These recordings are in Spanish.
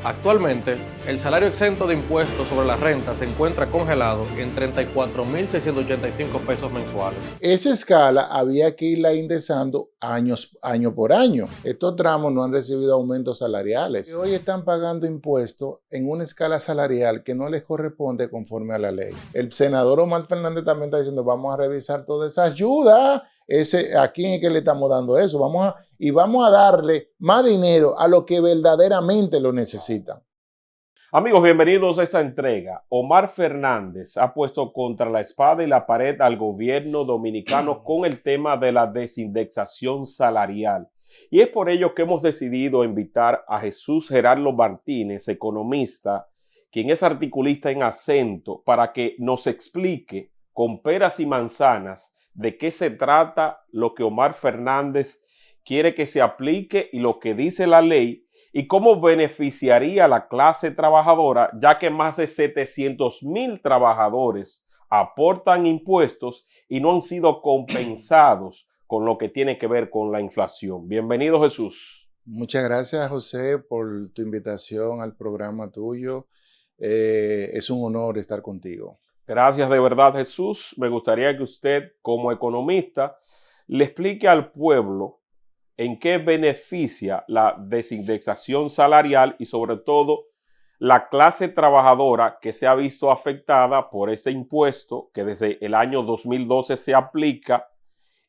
Actualmente, el salario exento de impuestos sobre la renta se encuentra congelado en 34.685 pesos mensuales. Esa escala había que irla indexando año por año. Estos tramos no han recibido aumentos salariales. Hoy están pagando impuestos en una escala salarial que no les corresponde conforme a la ley. El senador Omar Fernández también está diciendo, vamos a revisar toda esa ayuda. ¿A quién es que le estamos dando eso? Vamos a darle más dinero a los que verdaderamente lo necesitan. Amigos, bienvenidos a esta entrega. Omar Fernández ha puesto contra la espada y la pared al gobierno dominicano con el tema de la desindexación salarial. Y es por ello que hemos decidido invitar a Jesús Gerardo Martínez, economista, quien es articulista en Acento, para que nos explique con peras y manzanas de qué se trata lo que Omar Fernández quiere que se aplique y lo que dice la ley, y cómo beneficiaría a la clase trabajadora, ya que más de 700,000 trabajadores aportan impuestos y no han sido compensados con lo que tiene que ver con la inflación. Bienvenido, Jesús. Muchas gracias, José, por tu invitación al programa tuyo. Es un honor estar contigo. Gracias de verdad, Jesús. Me gustaría que usted, como economista, le explique al pueblo en qué beneficia la desindexación salarial y sobre todo la clase trabajadora que se ha visto afectada por ese impuesto que desde el año 2012 se aplica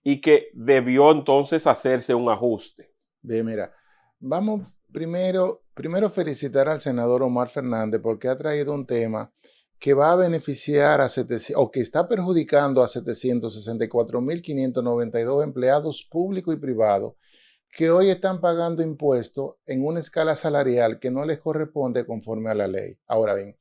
y que debió entonces hacerse un ajuste. Bien, mira, vamos primero felicitar al senador Omar Fernández porque ha traído un tema que va a beneficiar o que está perjudicando a 764.592 empleados públicos y privados que hoy están pagando impuestos en una escala salarial que no les corresponde conforme a la ley. Ahora bien,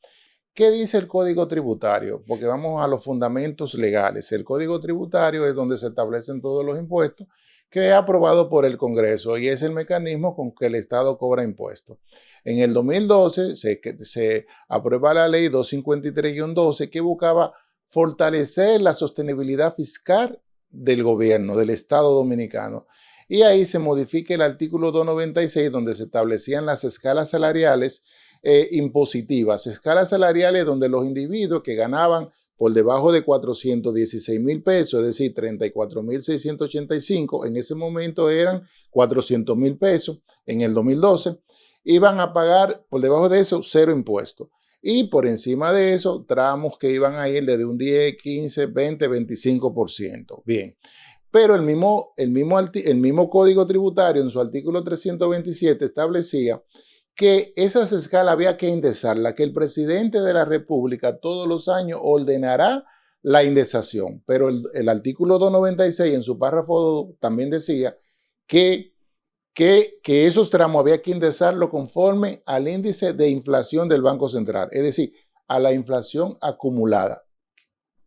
¿qué dice el Código Tributario? Porque vamos a los fundamentos legales. El Código Tributario es donde se establecen todos los impuestos que es aprobado por el Congreso y es el mecanismo con que el Estado cobra impuestos. En el 2012 se aprueba la ley 253-12 que buscaba fortalecer la sostenibilidad fiscal del gobierno, del Estado dominicano. Y ahí se modifica el artículo 296 donde se establecían las escalas salariales impositivas, escalas salariales donde los individuos que ganaban por debajo de 416,000 pesos, es decir, 34,685, en ese momento eran 400,000 pesos en el 2012, iban a pagar por debajo de eso 0 impuestos. Y por encima de eso, tramos que iban a ir desde un 10, 15, 20, 25%. Bien. Pero el mismo Código Tributario en su artículo 327 establecía que esas escalas había que indexarlas, que el presidente de la República todos los años ordenará la indexación. Pero el artículo 296 en su párrafo también decía que esos tramos había que indexarlo conforme al índice de inflación del Banco Central, es decir, a la inflación acumulada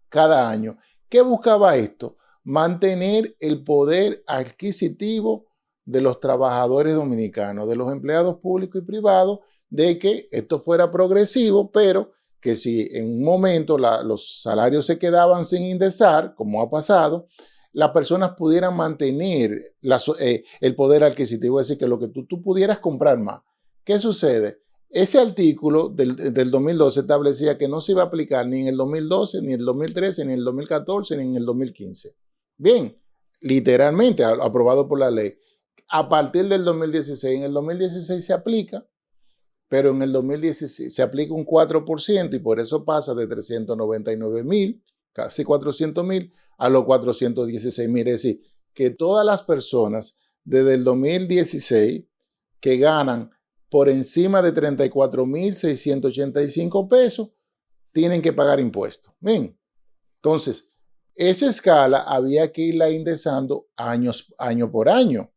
cada año. ¿Qué buscaba esto? Mantener el poder adquisitivo de los trabajadores dominicanos, de los empleados públicos y privados, de que esto fuera progresivo, pero que si en un momento los salarios se quedaban sin indexar, como ha pasado, las personas pudieran mantener el poder adquisitivo, es decir, que lo que tú pudieras comprar más. ¿Qué sucede? Ese artículo del 2012 establecía que no se iba a aplicar ni en el 2012, ni en el 2013, ni en el 2014, ni en el 2015. Bien, literalmente aprobado por la ley. A partir del 2016, en el 2016 se aplica, pero en el 2016 se aplica un 4% y por eso pasa de 399,000, casi 400,000, a los 416,000. Es decir, que todas las personas desde el 2016 que ganan por encima de 34,685 pesos tienen que pagar impuestos. Bien, entonces, esa escala había que irla indexando año por año.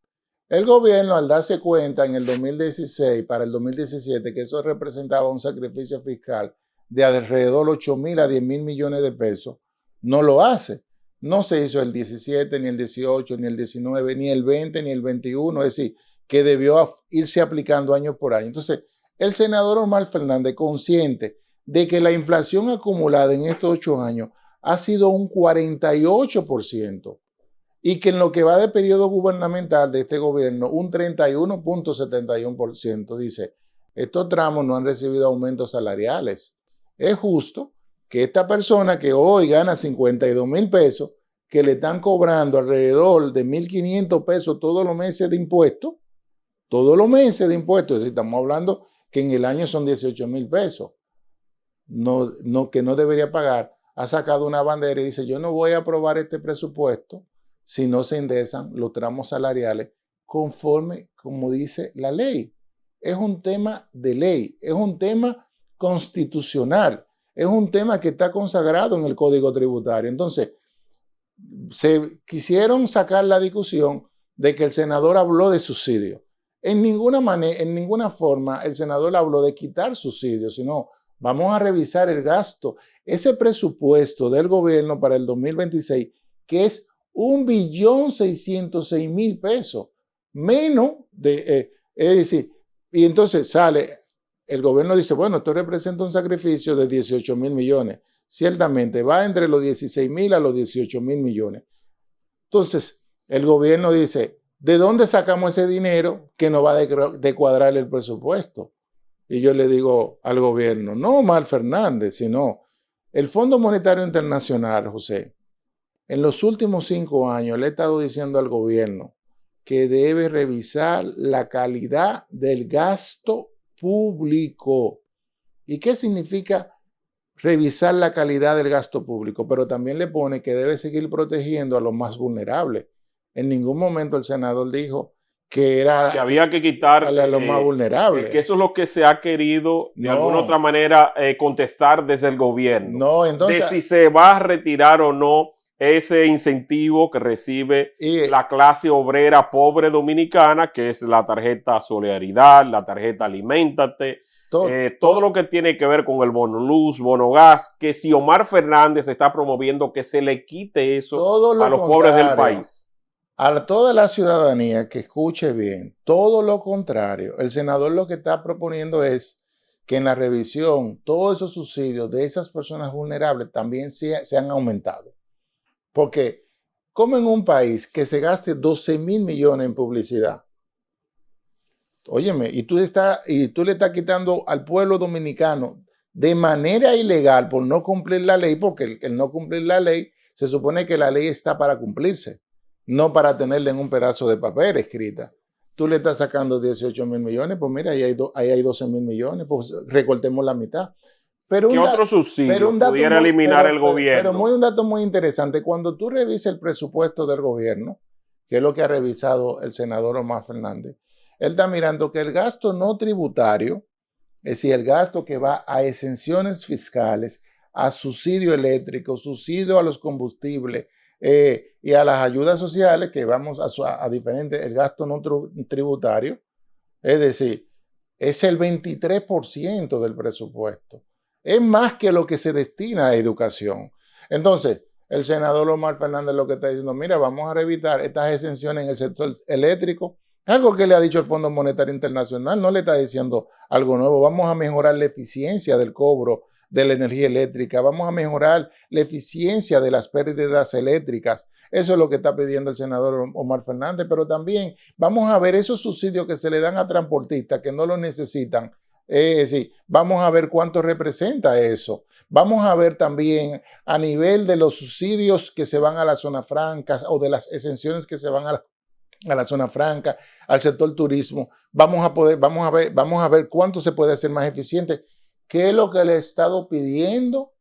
El gobierno, al darse cuenta en el 2016, para el 2017, que eso representaba un sacrificio fiscal de alrededor de 8,000 a 10,000 millones de pesos, no lo hace. No se hizo el 17, ni el 18, ni el 19, ni el 20, ni el 21, es decir, que debió irse aplicando año por año. Entonces, el senador Omar Fernández, consciente de que la inflación acumulada en estos 8 años ha sido un 48%, y que en lo que va de periodo gubernamental de este gobierno, un 31.71%, dice, estos tramos no han recibido aumentos salariales. Es justo que esta persona que hoy gana 52,000 pesos, que le están cobrando alrededor de 1,500 pesos todos los meses de impuestos, es decir, estamos hablando que en el año son 18,000 pesos, que no debería pagar, ha sacado una bandera y dice, yo no voy a aprobar este presupuesto si no se indexan los tramos salariales conforme, como dice la ley. Es un tema de ley, es un tema constitucional, es un tema que está consagrado en el Código Tributario. Entonces, se quisieron sacar la discusión de que el senador habló de subsidio. En ninguna forma el senador habló de quitar subsidios, sino vamos a revisar el gasto. Ese presupuesto del gobierno para el 2026, que es 1,606,000 pesos, menos de, es decir, y entonces sale, el gobierno dice, bueno, esto representa un sacrificio de 18,000 millones. Ciertamente va entre los 16,000 a los 18,000 millones. Entonces, el gobierno dice, ¿de dónde sacamos ese dinero que nos va a descuadrar el presupuesto? Y yo le digo al gobierno, no Omar Fernández, sino el Fondo Monetario Internacional, José, en los últimos 5 años le he estado diciendo al gobierno que debe revisar la calidad del gasto público. ¿Y qué significa revisar la calidad del gasto público? Pero también le pone que debe seguir protegiendo a los más vulnerables. En ningún momento el senador dijo que había que quitar a los más vulnerables. Que eso es lo que se ha querido de alguna otra manera contestar desde el gobierno. No, entonces, de si se va a retirar o no ese incentivo que recibe la clase obrera pobre dominicana, que es la tarjeta Solidaridad, la tarjeta Aliméntate, todo lo que tiene que ver con el bono luz, bono gas, que si Omar Fernández está promoviendo que se le quite eso a los pobres del país. A toda la ciudadanía que escuche bien, todo lo contrario. El senador lo que está proponiendo es que en la revisión todos esos subsidios de esas personas vulnerables también sean aumentados. Porque, como en un país que se gaste 12,000 millones en publicidad, óyeme, y tú le estás quitando al pueblo dominicano de manera ilegal por no cumplir la ley, porque el no cumplir la ley, se supone que la ley está para cumplirse, no para tenerla en un pedazo de papel escrita. Tú le estás sacando 18,000 millones, pues mira, ahí hay 12,000 millones, pues recortemos la mitad. Pero ¿qué otro subsidio pudiera eliminar el gobierno? Pero un dato muy interesante, cuando tú revisas el presupuesto del gobierno, que es lo que ha revisado el senador Omar Fernández, él está mirando que el gasto no tributario, es decir, el gasto que va a exenciones fiscales, a subsidio eléctrico, subsidio a los combustibles y a las ayudas sociales, que vamos a diferentes, el gasto no tributario, es decir, es el 23% del presupuesto. Es más que lo que se destina a educación. Entonces, el senador Omar Fernández lo que está diciendo, mira, vamos a revisar estas exenciones en el sector eléctrico. Es algo que le ha dicho el Fondo Monetario Internacional, no le está diciendo algo nuevo. Vamos a mejorar la eficiencia del cobro de la energía eléctrica, vamos a mejorar la eficiencia de las pérdidas eléctricas. Eso es lo que está pidiendo el senador Omar Fernández, pero también vamos a ver esos subsidios que se le dan a transportistas que no lo necesitan. Sí, vamos a ver cuánto representa eso. Vamos a ver también a nivel de los subsidios que se van a las zonas francas o de las exenciones que se van a la zona franca, al sector turismo. Vamos a ver cuánto se puede hacer más eficiente. ¿Qué es lo que le ha estado pidiendo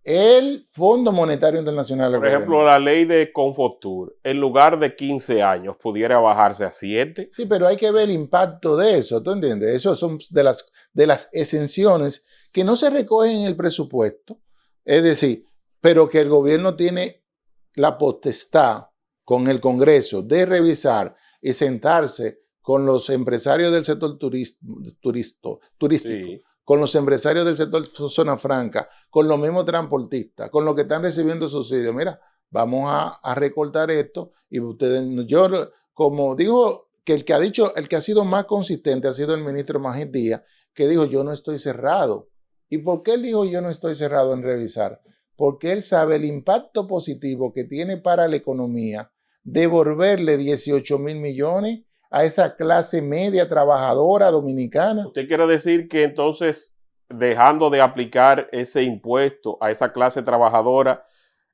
el Fondo Monetario Internacional? Por ejemplo, la ley de Confotur, en lugar de 15 años, pudiera bajarse a 7. Sí, pero hay que ver el impacto de eso, ¿tú entiendes? Eso son de las exenciones que no se recogen en el presupuesto, es decir, pero que el gobierno tiene la potestad con el Congreso de revisar y sentarse con los empresarios del sector turístico, sí, con los empresarios del sector zona franca, con los mismos transportistas, con los que están recibiendo subsidios. Mira, vamos a recortar esto y ustedes, yo, como dijo, que el que ha sido más consistente ha sido el ministro Magín Díaz, que dijo, yo no estoy cerrado. ¿Y por qué él dijo, yo no estoy cerrado en revisar? Porque él sabe el impacto positivo que tiene para la economía devolverle 18,000 millones a esa clase media trabajadora dominicana. ¿Usted quiere decir que entonces, dejando de aplicar ese impuesto a esa clase trabajadora,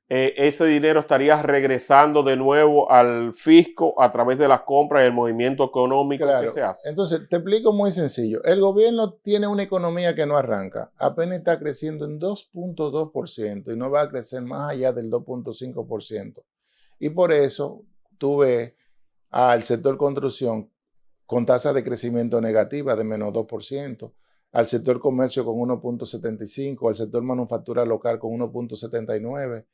ese dinero estaría regresando de nuevo al fisco a través de las compras y el movimiento económico que se hace? Entonces, te explico muy sencillo. El gobierno tiene una economía que no arranca. Apenas está creciendo en 2.2% y no va a crecer más allá del 2.5%. Y por eso tú ves al sector construcción con tasas de crecimiento negativa de menos 2%, al sector comercio con 1.75%, al sector manufactura local con 1.79%.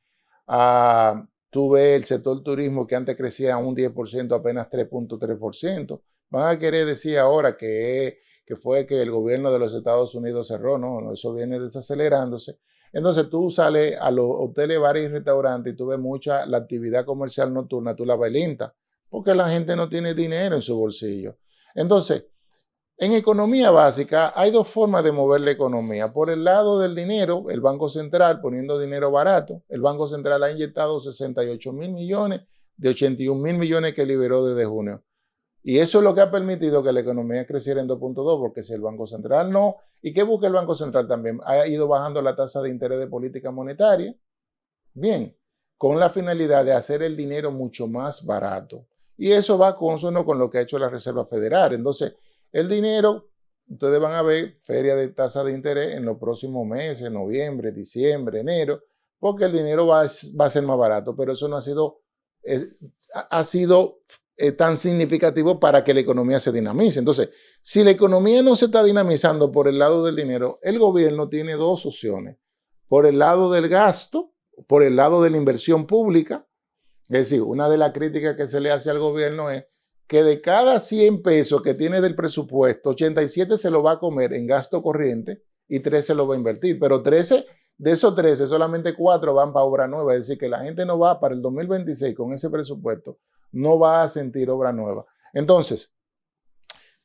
Tú ves el sector turismo que antes crecía un 10%, apenas 3.3%. Van a querer decir ahora que fue que el gobierno de los Estados Unidos cerró, no, eso viene desacelerándose. Entonces tú sales a los hoteles, bares y restaurantes y tú ves mucha la actividad comercial nocturna, tú la ves lenta, porque la gente no tiene dinero en su bolsillo. Entonces, en economía básica hay dos formas de mover la economía. Por el lado del dinero, el Banco Central poniendo dinero barato. El Banco Central ha inyectado 68.000 millones de 81.000 millones que liberó desde junio. Y eso es lo que ha permitido que la economía creciera en 2.2, porque si el Banco Central no, ¿y qué busca el Banco Central también? Ha ido bajando la tasa de interés de política monetaria. Bien, con la finalidad de hacer el dinero mucho más barato. Y eso va consono con lo que ha hecho la Reserva Federal. Entonces, el dinero, ustedes van a ver feria de tasa de interés en los próximos meses, noviembre, diciembre, enero, porque el dinero va a ser más barato, pero eso no ha sido tan significativo para que la economía se dinamice. Entonces, si la economía no se está dinamizando por el lado del dinero, el gobierno tiene dos opciones. Por el lado del gasto, por el lado de la inversión pública. Es decir, una de las críticas que se le hace al gobierno es que de cada 100 pesos que tiene del presupuesto, 87 se lo va a comer en gasto corriente y 13 lo va a invertir. Pero 13, de esos 13, solamente 4 van para obra nueva. Es decir, que la gente no va para el 2026 con ese presupuesto, no va a sentir obra nueva. Entonces,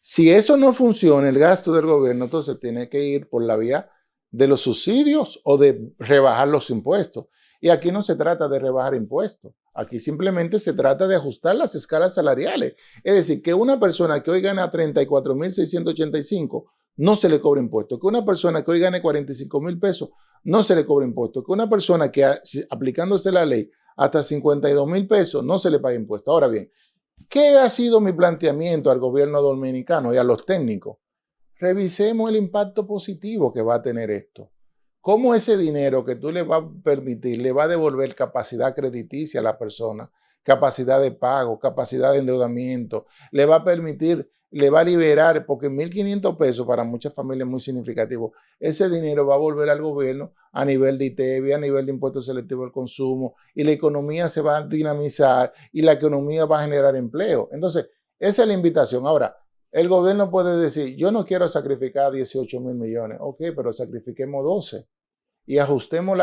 si eso no funciona, el gasto del gobierno, entonces tiene que ir por la vía de los subsidios o de rebajar los impuestos. Y aquí no se trata de rebajar impuestos. Aquí simplemente se trata de ajustar las escalas salariales. Es decir, que una persona que hoy gana 34.685 no se le cobre impuestos. Que una persona que hoy gane 45.000 pesos no se le cobre impuestos. Que una persona que aplicándose la ley hasta 52.000 pesos no se le pague impuestos. Ahora bien, ¿qué ha sido mi planteamiento al gobierno dominicano y a los técnicos? Revisemos el impacto positivo que va a tener esto. ¿Cómo ese dinero que tú le vas a permitir le va a devolver capacidad crediticia a la persona, capacidad de pago, capacidad de endeudamiento? Le va a permitir, le va a liberar, porque 1.500 pesos para muchas familias es muy significativo. Ese dinero va a volver al gobierno a nivel de ITEVI, a nivel de impuesto selectivo al consumo, y la economía se va a dinamizar y la economía va a generar empleo. Entonces, esa es la invitación. Ahora, el gobierno puede decir, yo no quiero sacrificar 18.000 millones. Ok, pero sacrifiquemos 12 y ajustemos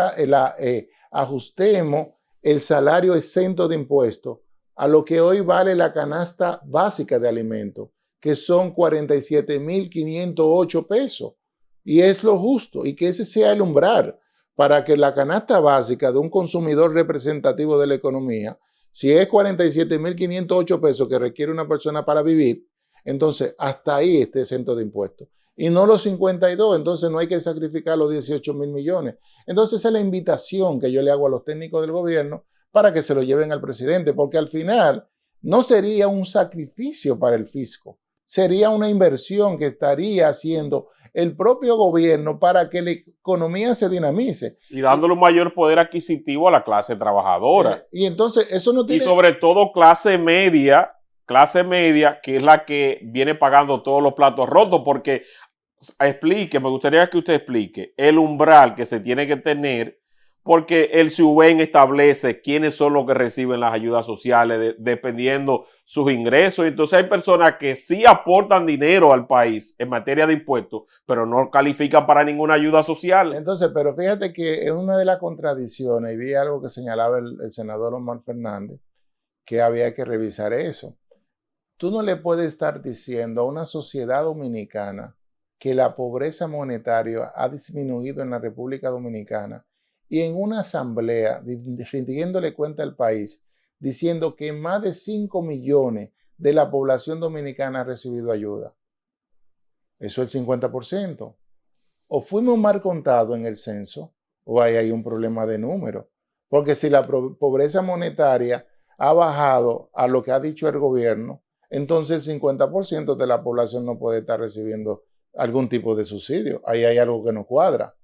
el salario exento de impuestos a lo que hoy vale la canasta básica de alimentos, que son 47.508 pesos. Y es lo justo, y que ese sea el umbral para que la canasta básica de un consumidor representativo de la economía, si es 47.508 pesos que requiere una persona para vivir, entonces hasta ahí esté exento de impuestos. Y no los 52, entonces no hay que sacrificar los 18.000 millones. Entonces esa es la invitación que yo le hago a los técnicos del gobierno para que se lo lleven al presidente, porque al final no sería un sacrificio para el fisco, sería una inversión que estaría haciendo el propio gobierno para que la economía se dinamice. Y dándole un mayor poder adquisitivo a la clase trabajadora. Y entonces eso no tiene... Y sobre todo clase media, que es la que viene pagando todos los platos rotos, porque me gustaría que usted explique el umbral que se tiene que tener, porque el SUBEN establece quiénes son los que reciben las ayudas sociales dependiendo sus ingresos. Entonces hay personas que sí aportan dinero al país en materia de impuestos, pero no califican para ninguna ayuda social. Entonces, pero fíjate que es una de las contradicciones, y vi algo que señalaba el senador Omar Fernández, que había que revisar eso. Tú no le puedes estar diciendo a una sociedad dominicana que la pobreza monetaria ha disminuido en la República Dominicana y en una asamblea rindiéndole cuenta al país, diciendo que más de 5 millones de la población dominicana ha recibido ayuda? Eso es el 50%. O fuimos mal contados en el censo, o ahí hay un problema de número. Porque si la pobreza monetaria ha bajado a lo que ha dicho el gobierno, entonces el 50% de la población no puede estar recibiendo algún tipo de subsidio. Ahí hay algo que no cuadra.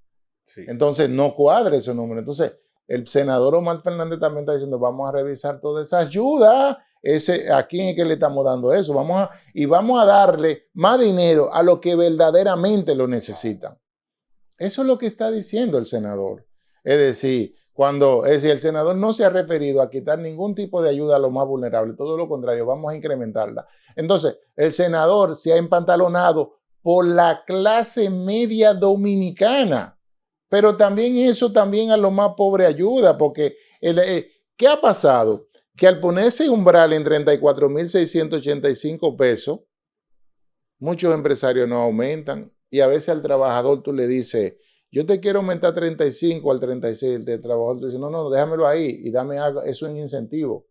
Sí. Entonces no cuadra ese número. Entonces el senador Omar Fernández también está diciendo, vamos a revisar toda esa ayuda. ¿A quién es que le estamos dando eso? Vamos a darle más dinero a los que verdaderamente lo necesitan. Eso es lo que está diciendo el senador. Es decir, el senador no se ha referido a quitar ningún tipo de ayuda a los más vulnerables, todo lo contrario, vamos a incrementarla. Entonces, el senador se ha empantalonado por la clase media dominicana, pero también eso también a los más pobres ayuda, porque ¿qué ha pasado? Que al ponerse umbral en 34.685 pesos, muchos empresarios no aumentan y a veces al trabajador tú le dices, yo te quiero aumentar 35 al 36, el trabajador te dice, no, déjamelo ahí y dame algo, eso en incentivo,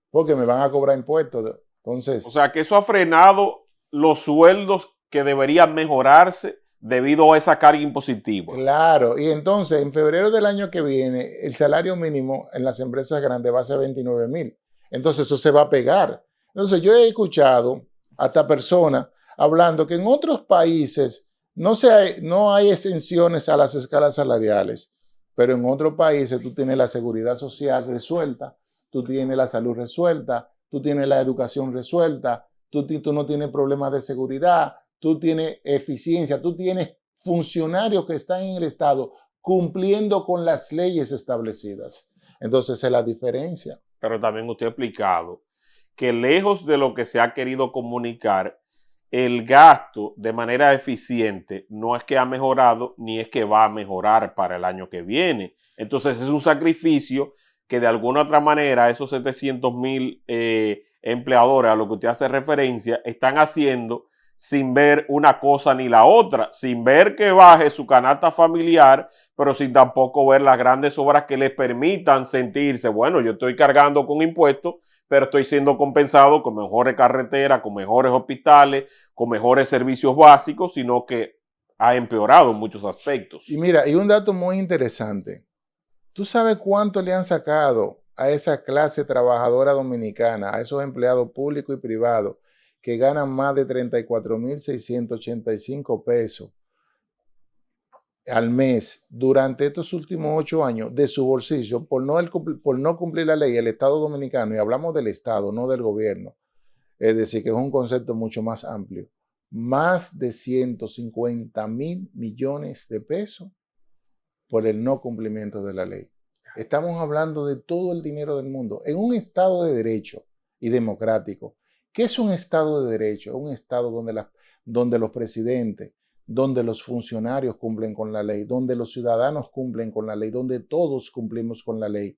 porque me van a cobrar impuestos. Entonces, o sea que eso ha frenado los sueldos que deberían mejorarse debido a esa carga impositiva. Claro, y entonces en febrero del año que viene el salario mínimo en las empresas grandes va a ser 29,000. Entonces eso se va a pegar. Entonces yo he escuchado hasta personas hablando que en otros países no hay exenciones a las escalas salariales, pero en otros países tú tienes la seguridad social resuelta, tú tienes la salud resuelta, tú tienes la educación resuelta, tú no tienes problemas de seguridad, tú tienes eficiencia, tú tienes funcionarios que están en el Estado cumpliendo con las leyes establecidas. Entonces, esa es la diferencia. Pero también usted ha explicado que lejos de lo que se ha querido comunicar, el gasto de manera eficiente no es que ha mejorado ni es que va a mejorar para el año que viene. Entonces, es un sacrificio que de alguna otra manera esos 700,000 empleadores a lo que usted hace referencia están haciendo sin ver una cosa ni la otra, sin ver que baje su canasta familiar, pero sin tampoco ver las grandes obras que les permitan sentirse, bueno, yo estoy cargando con impuestos, pero estoy siendo compensado con mejores carreteras, con mejores hospitales, con mejores servicios básicos, sino que ha empeorado en muchos aspectos. Y mira, y un dato muy interesante. ¿Tú sabes cuánto le han sacado a esa clase trabajadora dominicana, a esos empleados públicos y privados, que ganan más de 34,685 pesos al mes durante estos últimos 8 años de su bolsillo por no cumplir la ley, el Estado dominicano, y hablamos del Estado, no del gobierno, es decir, que es un concepto mucho más amplio, más de 150,000 millones de pesos por el no cumplimiento de la ley. Estamos hablando de todo el dinero del mundo en un Estado de derecho y democrático. ¿Qué es un Estado de derecho? Un Estado donde los presidentes, donde los funcionarios cumplen con la ley, donde los ciudadanos cumplen con la ley, donde todos cumplimos con la ley.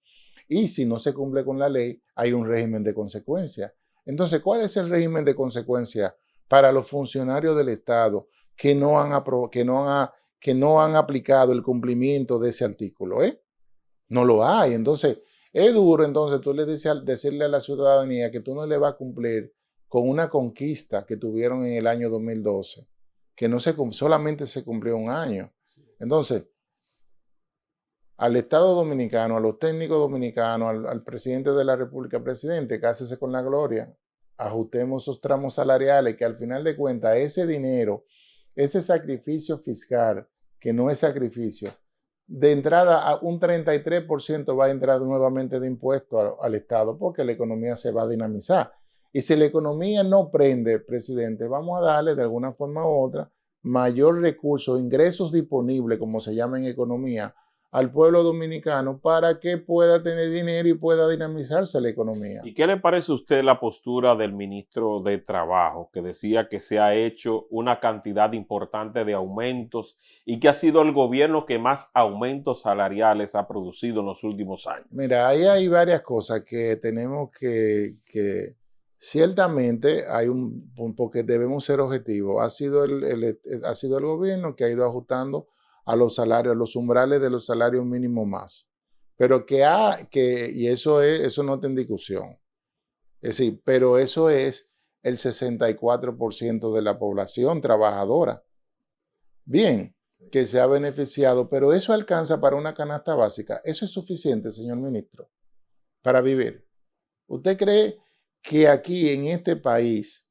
Y si no se cumple con la ley, hay un régimen de consecuencia. Entonces, ¿cuál es el régimen de consecuencia para los funcionarios del Estado que no han aplicado el cumplimiento de ese artículo? No lo hay. Entonces, es duro tú decirle a la ciudadanía que tú no le vas a cumplir con una conquista que tuvieron en el año 2012, que solamente se cumplió un año. Entonces, al Estado dominicano, a los técnicos dominicanos, al presidente de la República, presidente, cásese con la gloria, ajustemos esos tramos salariales, que al final de cuentas ese dinero, ese sacrificio fiscal, que no es sacrificio, de entrada a un 33% va a entrar nuevamente de impuesto al Estado, porque la economía se va a dinamizar. Y si la economía no prende, presidente, vamos a darle de alguna forma u otra mayor recurso, ingresos disponibles, como se llama en economía, al pueblo dominicano para que pueda tener dinero y pueda dinamizarse la economía. ¿Y qué le parece a usted la postura del ministro de Trabajo, que decía que se ha hecho una cantidad importante de aumentos y que ha sido el gobierno que más aumentos salariales ha producido en los últimos años? Mira, ahí hay varias cosas que tenemos que ciertamente porque debemos ser objetivos. Ha sido el gobierno que ha ido ajustando a los salarios, a los umbrales de los salarios mínimos más. Pero y eso no está en discusión. Es decir, pero eso es el 64% de la población trabajadora. Bien, que se ha beneficiado, pero eso alcanza para una canasta básica. ¿Eso es suficiente, señor ministro, para vivir? ¿Usted cree que aquí en este país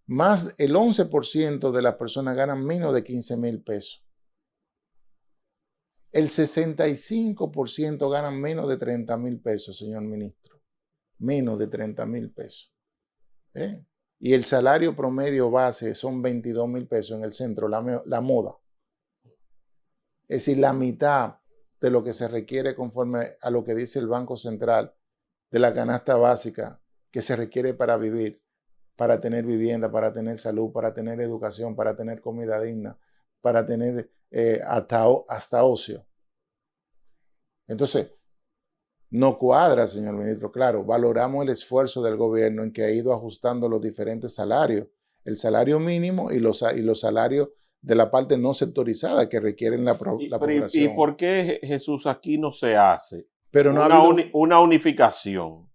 más el 11% de las personas ganan menos de 15,000 pesos? El 65% ganan menos de 30,000 pesos, señor ministro. Menos de 30,000 pesos. Y el salario promedio base son 22,000 pesos en el centro, la moda. Es decir, la mitad de lo que se requiere conforme a lo que dice el Banco Central de la canasta básica que se requiere para vivir, para tener vivienda, para tener salud, para tener educación, para tener comida digna, para tener hasta ocio. Entonces, no cuadra, señor ministro. Claro, valoramos el esfuerzo del gobierno en que ha ido ajustando los diferentes salarios, el salario mínimo y los salarios de la parte no sectorizada que requieren la población. ¿Y por qué, Jesús, aquí no se hace Pero no una unificación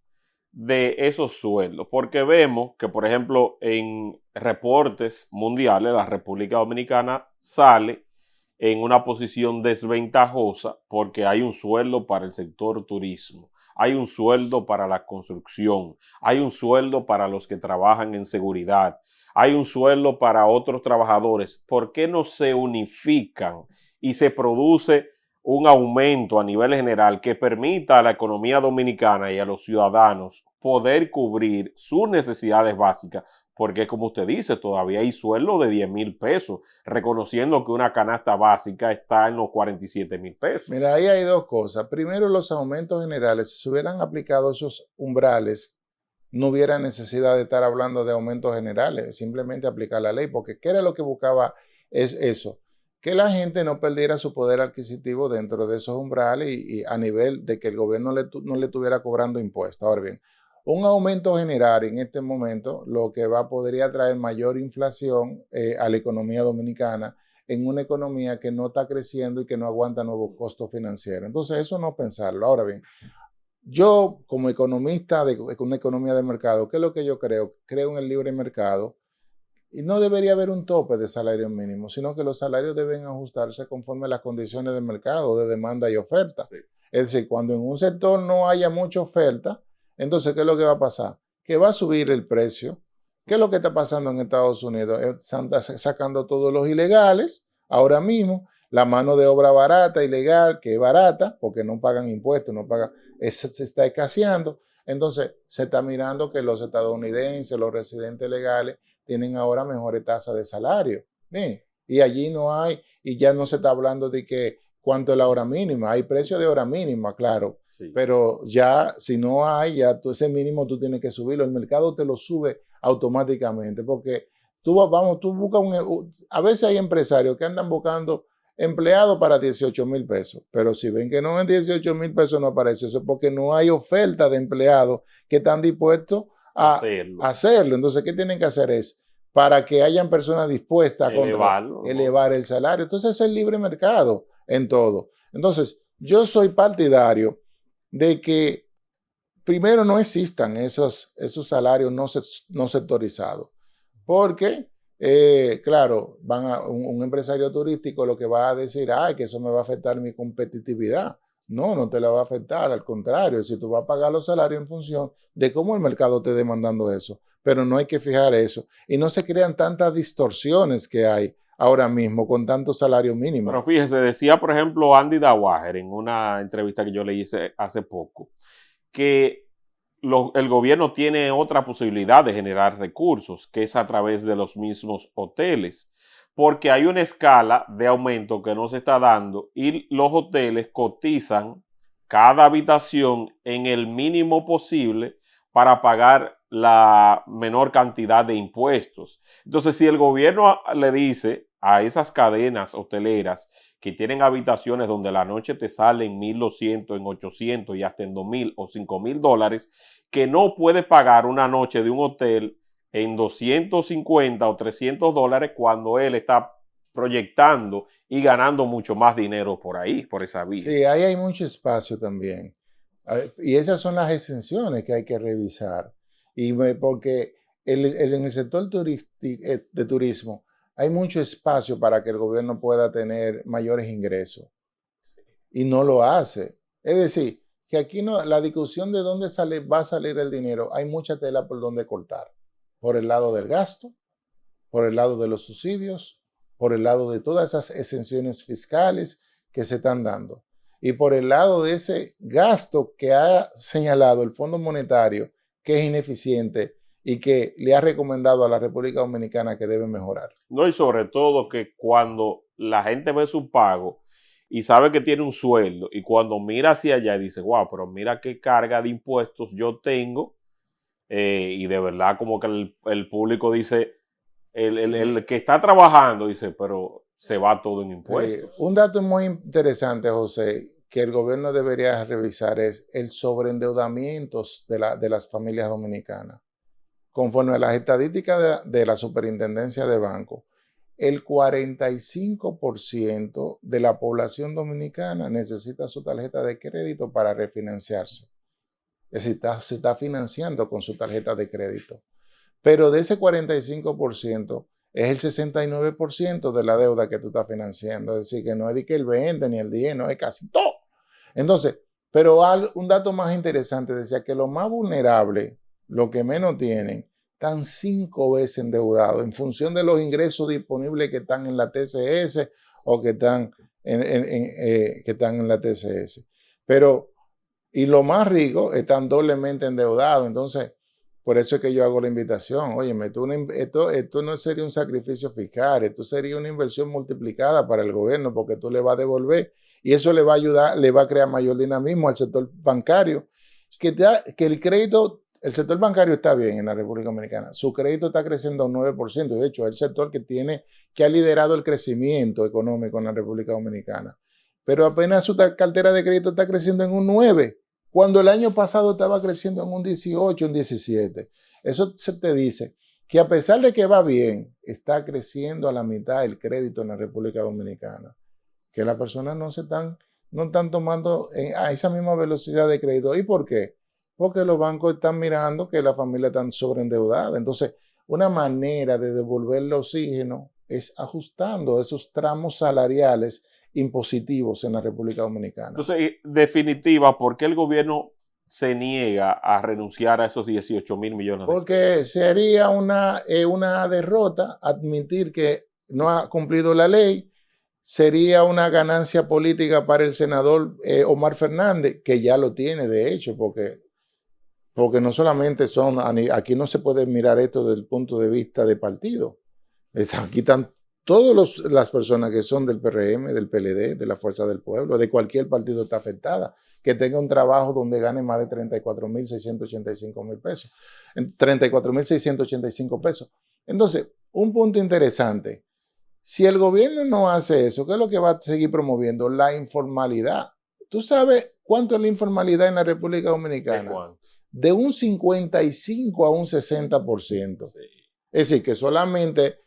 de esos sueldos? Porque vemos que, por ejemplo, en reportes mundiales, la República Dominicana sale en una posición desventajosa porque hay un sueldo para el sector turismo, hay un sueldo para la construcción, hay un sueldo para los que trabajan en seguridad, hay un sueldo para otros trabajadores. ¿Por qué no se unifican y se produce un aumento a nivel general que permita a la economía dominicana y a los ciudadanos poder cubrir sus necesidades básicas? Porque, como usted dice, todavía hay sueldo de 10,000 pesos, reconociendo que una canasta básica está en los 47,000 pesos. Mira, ahí hay dos cosas. Primero, los aumentos generales. Si se hubieran aplicado esos umbrales, no hubiera necesidad de estar hablando de aumentos generales, simplemente aplicar la ley, porque ¿qué era lo que buscaba? Es eso, que la gente no perdiera su poder adquisitivo dentro de esos umbrales y a nivel de que el gobierno no le estuviera cobrando impuestos. Ahora bien, un aumento general en este momento lo que podría traer mayor inflación a la economía dominicana, en una economía que no está creciendo y que no aguanta nuevos costos financieros. Entonces, eso no pensarlo. Ahora bien, yo como economista de una economía de mercado, ¿qué es lo que yo creo? Creo en el libre mercado y no debería haber un tope de salario mínimo, sino que los salarios deben ajustarse conforme a las condiciones del mercado, de demanda y oferta. Sí. Es decir, cuando en un sector no haya mucha oferta, entonces, ¿qué es lo que va a pasar? Que va a subir el precio. ¿Qué es lo que está pasando en Estados Unidos? Están sacando todos los ilegales ahora mismo, la mano de obra barata, ilegal, que es barata, porque no pagan impuestos, se está escaseando. Entonces, se está mirando que los estadounidenses, los residentes legales, tienen ahora mejores tasas de salario. Bien, y allí no hay, y ya no se está hablando de que cuánto es la hora mínima. Hay precio de hora mínima, claro, sí. Pero ya si no hay, ya ese mínimo tú tienes que subirlo. El mercado te lo sube automáticamente, porque tú buscas a veces hay empresarios que andan buscando empleados para 18,000 pesos, pero si ven que no en 18,000 pesos no aparece, eso es porque no hay oferta de empleados que están dispuestos a hacerlo. Entonces, ¿qué tienen que hacer? Es para que hayan personas dispuestas a elevar el salario. Entonces, es el libre mercado en todo. Entonces, yo soy partidario de que primero no existan esos salarios no sectorizados, porque claro, un empresario turístico lo que va a decir, que eso me va a afectar mi competitividad. No te la va a afectar, al contrario, si tú vas a pagar los salarios en función de cómo el mercado te demandando eso, pero no hay que fijar eso y no se crean tantas distorsiones que hay ahora mismo con tanto salario mínimo. Pero fíjese, decía por ejemplo Andy Dawager en una entrevista que yo le hice hace poco, que el gobierno tiene otra posibilidad de generar recursos, que es a través de los mismos hoteles, porque hay una escala de aumento que no se está dando y los hoteles cotizan cada habitación en el mínimo posible para pagar la menor cantidad de impuestos. Entonces, si el gobierno le dice a esas cadenas hoteleras que tienen habitaciones donde la noche te sale en 1,200, en 800 y hasta en 2,000 o 5,000 dólares, que no puede pagar una noche de un hotel en 250 o 300 dólares cuando él está proyectando y ganando mucho más dinero por ahí, por esa vía. Sí, ahí hay mucho espacio también. Y esas son las exenciones que hay que revisar. Porque en el sector de turismo hay mucho espacio para que el gobierno pueda tener mayores ingresos y no lo hace. Es decir, que aquí no, la discusión de dónde va a salir el dinero, hay mucha tela por donde cortar. Por el lado del gasto, por el lado de los subsidios, por el lado de todas esas exenciones fiscales que se están dando y por el lado de ese gasto que ha señalado el Fondo Monetario que es ineficiente y que le ha recomendado a la República Dominicana que debe mejorar. No, y sobre todo que cuando la gente ve su pago y sabe que tiene un sueldo y cuando mira hacia allá y dice, wow, pero mira qué carga de impuestos yo tengo, y de verdad como que el público dice, el que está trabajando dice, pero se va todo en impuestos. Un dato muy interesante, José, que el gobierno debería revisar es el sobreendeudamiento de las familias dominicanas. Conforme a las estadísticas de la Superintendencia de Banco, el 45% de la población dominicana necesita su tarjeta de crédito para refinanciarse. Es decir, se está financiando con su tarjeta de crédito. Pero de ese 45% es el 69% de la deuda que tú estás financiando. Es decir, que no es de que el 20 ni el 10, no es casi todo. Entonces, pero un dato más interesante decía que los más vulnerables, los que menos tienen, están 5 veces endeudados en función de los ingresos disponibles que están en la TCS o que están en la TCS. Pero, y los más ricos están doblemente endeudados. Entonces, por eso es que yo hago la invitación. Óyeme, esto no sería un sacrificio fiscal, esto sería una inversión multiplicada para el gobierno porque tú le vas a devolver y eso le va a ayudar, le va a crear mayor dinamismo al sector bancario. Que el crédito, el sector bancario está bien en la República Dominicana. Su crédito está creciendo a un 9%. De hecho, es el sector que ha liderado el crecimiento económico en la República Dominicana. Pero apenas su cartera de crédito está creciendo en un 9%. Cuando el año pasado estaba creciendo en un 18, un 17. Eso se te dice que a pesar de que va bien, está creciendo a la mitad el crédito en la República Dominicana. Que las personas no están tomando a esa misma velocidad de crédito. ¿Y por qué? Porque los bancos están mirando que la familia está sobreendeudada. Entonces, una manera de devolver el oxígeno es ajustando esos tramos salariales impositivos en la República Dominicana. Entonces, definitiva, ¿por qué el gobierno se niega a renunciar a esos 18,000 millones de pesos? Porque sería una derrota admitir que no ha cumplido la ley, sería una ganancia política para el senador Omar Fernández, que ya lo tiene de hecho, porque no solamente aquí no se puede mirar esto desde el punto de vista de partido, aquí están todas las personas que son del PRM, del PLD, de la Fuerza del Pueblo, de cualquier partido está afectada, que tenga un trabajo donde gane más de 34,685 pesos. 34,685 pesos. Entonces, un punto interesante. Si el gobierno no hace eso, ¿qué es lo que va a seguir promoviendo? La informalidad. ¿Tú sabes cuánto es la informalidad en la República Dominicana? ¿De cuánto? De un 55 a un 60%. Sí. Es decir, que solamente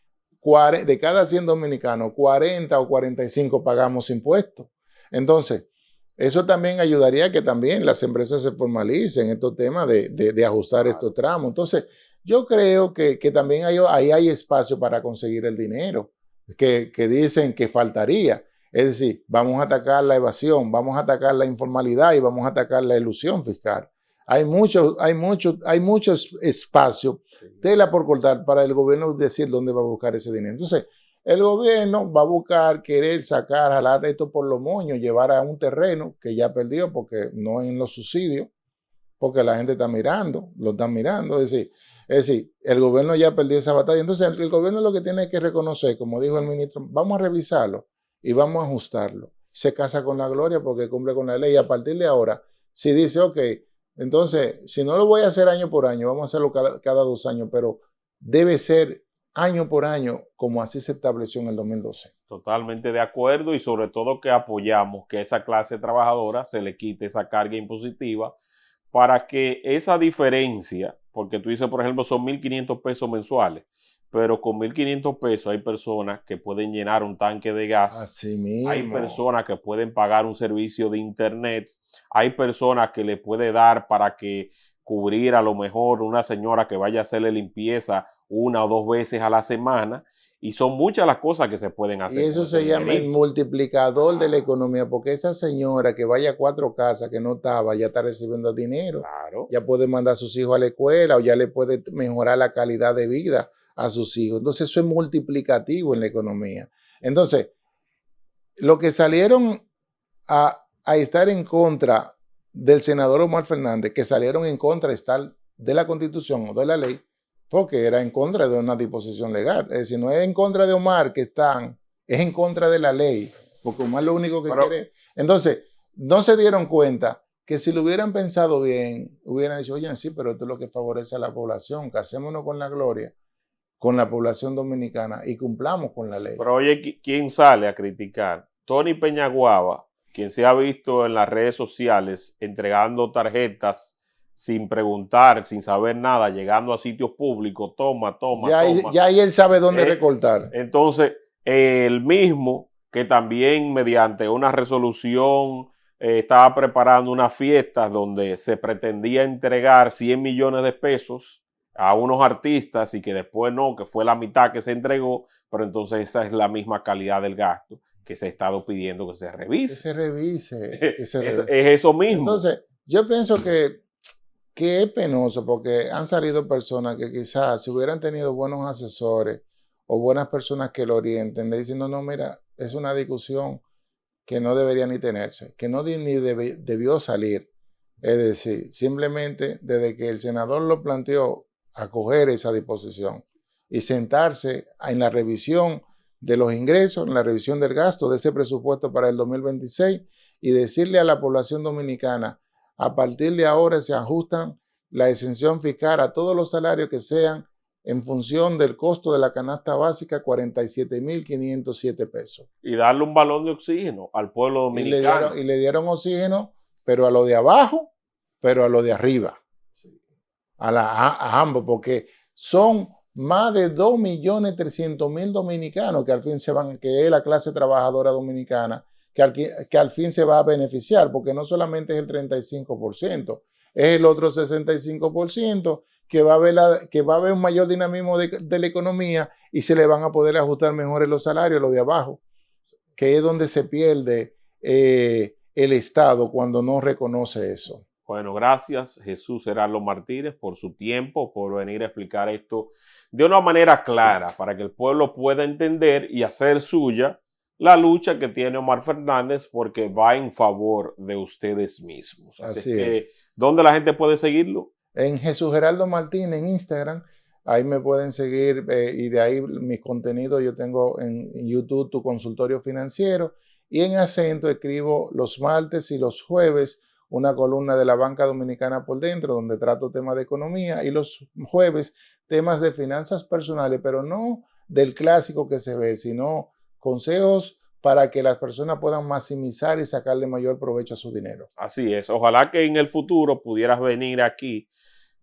de cada 100 dominicanos, 40 o 45 pagamos impuestos. Entonces, eso también ayudaría a que también las empresas se formalicen estos temas de ajustar estos tramos. Entonces, yo creo que también ahí hay espacio para conseguir el dinero que dicen que faltaría. Es decir, vamos a atacar la evasión, vamos a atacar la informalidad y vamos a atacar la elusión fiscal. Hay mucho espacio, tela por cortar para el gobierno decir dónde va a buscar ese dinero. Entonces, el gobierno va a buscar querer jalar esto por los moños, llevar a un terreno que ya perdió porque no en los subsidios, porque la gente está mirando, lo están mirando. Es decir, el gobierno ya perdió esa batalla. Entonces, el gobierno lo que tiene que reconocer, como dijo el ministro, vamos a revisarlo y vamos a ajustarlo. Se casa con la gloria porque cumple con la ley. Y a partir de ahora, si dice, ok, entonces, si no lo voy a hacer año por año, vamos a hacerlo cada 2 años, pero debe ser año por año, como así se estableció en el 2012. Totalmente de acuerdo y sobre todo que apoyamos que a esa clase trabajadora se le quite esa carga impositiva para que esa diferencia, porque tú dices, por ejemplo, son 1,500 pesos mensuales, pero con 1,500 pesos hay personas que pueden llenar un tanque de gas. Así mismo. Hay personas que pueden pagar un servicio de internet. Hay personas que le puede dar para que cubrir a lo mejor una señora que vaya a hacerle limpieza 1 o 2 veces a la semana, y son muchas las cosas que se pueden hacer. Y eso se llama el multiplicador de la economía, porque esa señora que vaya a 4 casas que no estaba, ya está recibiendo dinero. Claro. Ya puede mandar a sus hijos a la escuela o ya le puede mejorar la calidad de vida a sus hijos. Entonces eso es multiplicativo en la economía. Entonces, lo que salieron a estar en contra del senador Omar Fernández, que salieron en contra de la Constitución o de la ley, porque era en contra de una disposición legal. Es decir, no es en contra de Omar que están, es en contra de la ley, porque Omar lo único que quiere. Entonces, no se dieron cuenta que si lo hubieran pensado bien, hubieran dicho, oye, sí, pero esto es lo que favorece a la población, casémonos con la gloria, con la población dominicana y cumplamos con la ley. Pero oye, ¿quién sale a criticar? Tony Peñaguaba, quien se ha visto en las redes sociales entregando tarjetas sin preguntar, sin saber nada, llegando a sitios públicos, toma. Ya ahí él sabe dónde recortar. Entonces, el mismo que también mediante una resolución estaba preparando una fiesta donde se pretendía entregar 100 millones de pesos a unos artistas y que después no, que fue la mitad que se entregó, pero entonces esa es la misma calidad del gasto que se ha estado pidiendo que se revise. Que se revise. Es eso mismo. Entonces, yo pienso que es penoso porque han salido personas que quizás si hubieran tenido buenos asesores o buenas personas que lo orienten, le dicen, no, mira, es una discusión que no debería ni tenerse, que no debió salir. Es decir, simplemente desde que el senador lo planteó, acoger esa disposición y sentarse en la revisión de los ingresos, en la revisión del gasto de ese presupuesto para el 2026 y decirle a la población dominicana, a partir de ahora se ajustan la exención fiscal a todos los salarios que sean en función del costo de la canasta básica, 47.507 pesos. Y darle un balón de oxígeno al pueblo dominicano. Y le dieron oxígeno, pero a lo de abajo, pero a lo de arriba. Sí. A ambos, porque son más de 2.300.000 dominicanos que al fin se van, que es la clase trabajadora dominicana, que al fin se va a beneficiar, porque no solamente es el 35%, es el otro 65% que va a haber un mayor dinamismo de la economía y se le van a poder ajustar mejores los salarios, los de abajo, que es donde se pierde el Estado cuando no reconoce eso. Bueno, gracias Jesús Gerardo Martínez por su tiempo, por venir a explicar esto de una manera clara para que el pueblo pueda entender y hacer suya la lucha que tiene Omar Fernández porque va en favor de ustedes mismos. Así que, ¿dónde la gente puede seguirlo? En Jesús Gerardo Martínez en Instagram, ahí me pueden seguir y de ahí mis contenidos yo tengo en YouTube Tu Consultorio Financiero y en Acento escribo los martes y los jueves una columna de la banca dominicana por dentro donde trato temas de economía y los jueves temas de finanzas personales, pero no del clásico que se ve, sino consejos para que las personas puedan maximizar y sacarle mayor provecho a su dinero. Así es. Ojalá que en el futuro pudieras venir aquí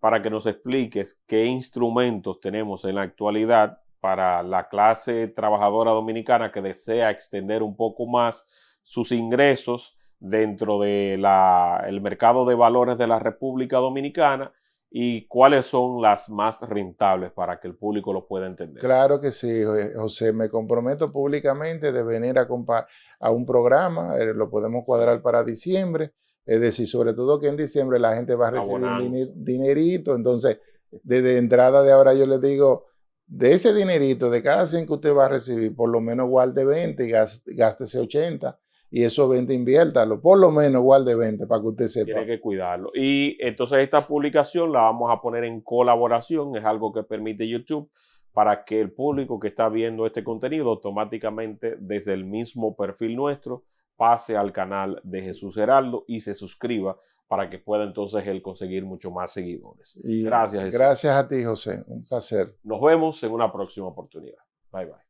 para que nos expliques qué instrumentos tenemos en la actualidad para la clase trabajadora dominicana que desea extender un poco más sus ingresos dentro del mercado de valores de la República Dominicana y cuáles son las más rentables para que el público lo pueda entender. Claro que sí, José. Me comprometo públicamente de venir a un programa, lo podemos cuadrar para diciembre, es decir, sobre todo que en diciembre la gente va a recibir dinerito, entonces desde entrada de ahora yo les digo, de ese dinerito, de cada 100 que usted va a recibir, por lo menos guarde 20 y gástese 80. Y esos 20 inviértalo, por lo menos guarde 20 para que usted sepa. Tiene que cuidarlo. Y entonces esta publicación la vamos a poner en colaboración, es algo que permite YouTube, para que el público que está viendo este contenido automáticamente desde el mismo perfil nuestro pase al canal de Jesús Gerardo y se suscriba para que pueda entonces él conseguir mucho más seguidores. Gracias, Jesús. Gracias a ti, José. Un placer. Nos vemos en una próxima oportunidad. Bye, bye.